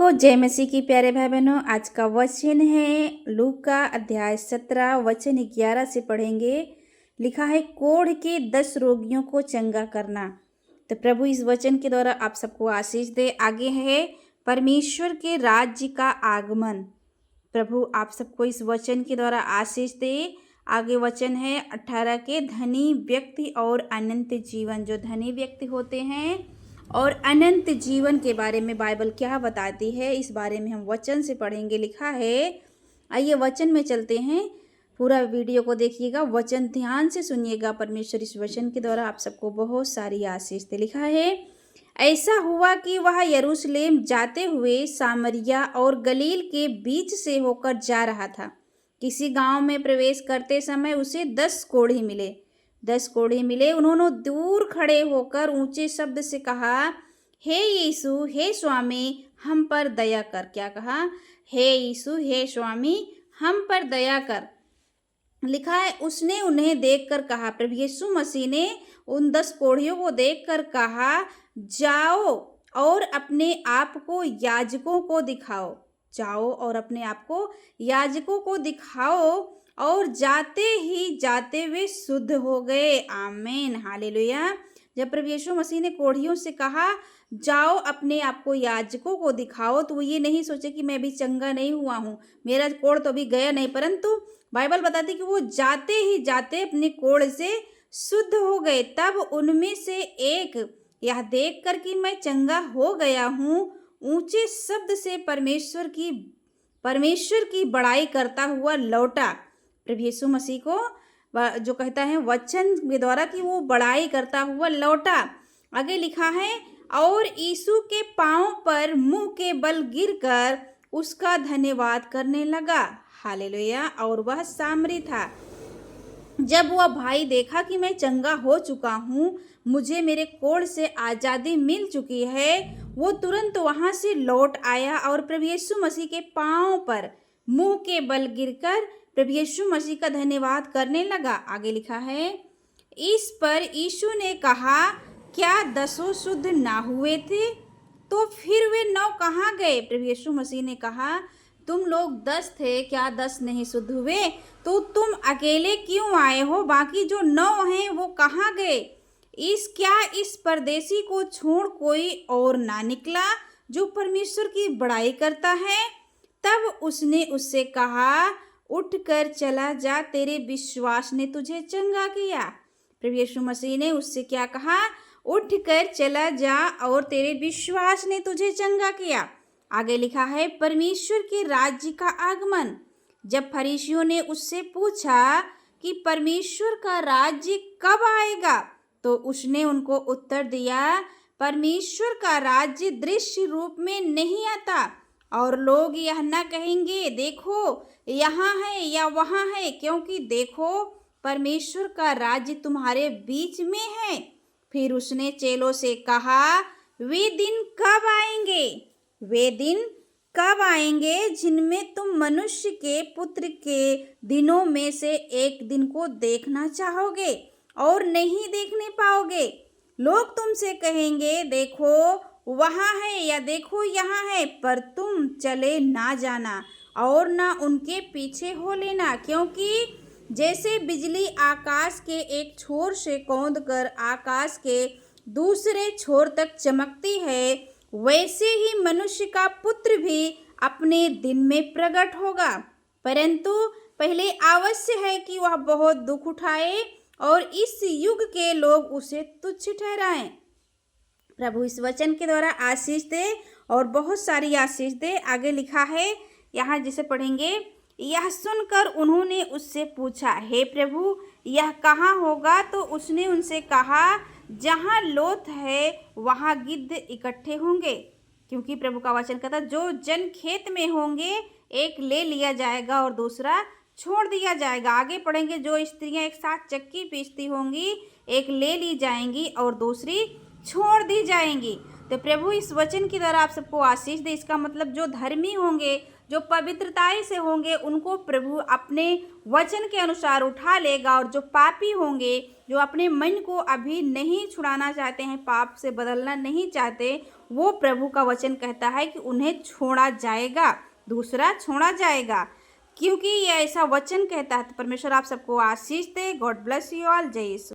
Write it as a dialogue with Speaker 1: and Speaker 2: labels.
Speaker 1: को जय मसीह की प्यारे भाई बहनों। आज का वचन है लूका अध्याय 17 वचन 11 से पढ़ेंगे। लिखा है कोढ़ के 10 रोगियों को चंगा करना। तो प्रभु इस वचन के द्वारा आप सबको आशीष दे। आगे है परमेश्वर के राज्य का आगमन। प्रभु आप सबको इस वचन के द्वारा आशीष दे। आगे वचन है 18 के धनी व्यक्ति और अनंत जीवन। जो धनी व्यक्ति होते हैं और अनंत जीवन के बारे में बाइबल क्या बताती है, इस बारे में हम वचन से पढ़ेंगे। लिखा है, आइए वचन में चलते हैं। पूरा वीडियो को देखिएगा, वचन ध्यान से सुनिएगा। परमेश्वर इस वचन के द्वारा आप सबको बहुत सारी आशीष दे। लिखा है, ऐसा हुआ कि वह यरूशलेम जाते हुए सामरिया और गलील के बीच से होकर जा रहा था। किसी गांव में प्रवेश करते समय उसे 10 कोढ़ी मिले। 10 कोढ़ी मिले। उन्होंने दूर खड़े होकर ऊंचे शब्द से कहा, हे यीशु, हे स्वामी, हम पर दया कर। क्या कहा? हे यीशु, हे स्वामी, हम पर दया कर। लिखा है, उसने उन्हें देखकर कहा, प्रभु यीशु मसीह ने उन 10 कोढ़ियों को देखकर कहा, जाओ और अपने आप को याजकों को दिखाओ। जाओ और अपने आप को याजकों को दिखाओ। और जाते ही जाते वे शुद्ध हो गए। आमीन, हालेलुया। जब प्रभु यीशु मसीह ने कोढ़ियों से कहा, जाओ अपने आप को याजकों को दिखाओ, तो वो ये नहीं सोचे कि मैं अभी चंगा नहीं हुआ हूँ, मेरा कोढ़ तो अभी गया नहीं, परंतु बाइबल बताती कि वो जाते ही जाते अपने कोढ़ से शुद्ध हो गए। तब उनमें से एक यह देख कर कि मैं चंगा हो गया हूँ, ऊंचे शब्द से परमेश्वर की बड़ाई करता हुआ लौटा। प्रभु यीशु मसीह को जो कहता है वचन के द्वारा कि वो बड़ाई करता हुआ लौटा। आगे लिखा है, और यीशु के पांव पर मुंह के बल गिरकर उसका धन्यवाद करने लगा। हालेलुया। और वह सामरी था। जब वह भाई देखा कि मैं चंगा हो चुका हूँ, मुझे मेरे कोढ़ से आज़ादी मिल चुकी है, वो तुरंत वहाँ से लौट आया और प्रभु यीशु मसीह के पांव पर मुंह के बल गिरकर प्रभु यीशु मसीह का धन्यवाद करने लगा। आगे लिखा है, इस पर यीशु ने कहा, क्या 10 शुद्ध ना हुए थे? तो फिर वे 9 कहाँ गए? प्रभु यीशु मसीह ने कहा, तुम लोग 10 थे, क्या 10 नहीं शुद्ध हुए? तो तुम अकेले क्यों आए हो? बाकी जो 9 हैं वो कहाँ गए? इस परदेसी को छोड़ कोई और ना निकला जो परमेश्वर की बड़ाई करता है? तब उसने उससे कहा, उठकर चला जा, तेरे विश्वास ने तुझे चंगा किया। प्रभु यीशु मसीह ने उससे क्या कहा? उठकर चला जा और तेरे विश्वास ने तुझे चंगा किया। आगे लिखा है, परमेश्वर के राज्य का आगमन। जब फरीसियों ने उससे पूछा कि परमेश्वर का राज्य कब आएगा, तो उसने उनको उत्तर दिया, परमेश्वर का राज्य दृश्य रूप में नहीं आता, और लोग यह न कहेंगे देखो यहाँ है या वहाँ है, क्योंकि देखो परमेश्वर का राज्य तुम्हारे बीच में है। फिर उसने चेलों से कहा, वे दिन कब आएंगे? वे दिन कब आएंगे जिनमें तुम मनुष्य के पुत्र के दिनों में से एक दिन को देखना चाहोगे और नहीं देखने पाओगे? लोग तुमसे कहेंगे, देखो वहाँ है या देखो यहाँ है, पर तुम चले ना जाना और ना उनके पीछे हो लेना, क्योंकि जैसे बिजली आकाश के एक छोर से कौंद कर आकाश के दूसरे छोर तक चमकती है, वैसे ही मनुष्य का पुत्र भी अपने दिन में प्रकट होगा। परंतु पहले आवश्य है कि वह बहुत दुख उठाए और इस युग के लोग उसे तुच्छ ठहराएं। प्रभु इस वचन के द्वारा आशीष दे और बहुत सारी आशीष दे। आगे लिखा है, यहाँ जिसे पढ़ेंगे, यह सुनकर उन्होंने उससे पूछा, हे प्रभु, यह कहाँ होगा? तो उसने उनसे कहा, जहाँ लोथ है वहाँ गिद्ध इकट्ठे होंगे। क्योंकि प्रभु का वचन कहता, जो जन खेत में होंगे एक ले लिया जाएगा और दूसरा छोड़ दिया जाएगा। आगे पढ़ेंगे, जो स्त्रियां एक साथ चक्की पीसती होंगी एक ले ली जाएंगी और दूसरी छोड़ दी जाएंगी। तो प्रभु इस वचन के द्वारा आप सबको आशीष दे। इसका मतलब जो धर्मी होंगे, जो पवित्रताई से होंगे, उनको प्रभु अपने वचन के अनुसार उठा लेगा, और जो पापी होंगे, जो अपने मन को अभी नहीं छुड़ाना चाहते हैं, पाप से बदलना नहीं चाहते, वो प्रभु का वचन कहता है कि उन्हें छोड़ा जाएगा, दूसरा छोड़ा जाएगा, क्योंकि ये ऐसा वचन कहता है। तो परमेश्वर आप सबको आशीष दे। God bless you all. जय यीशु।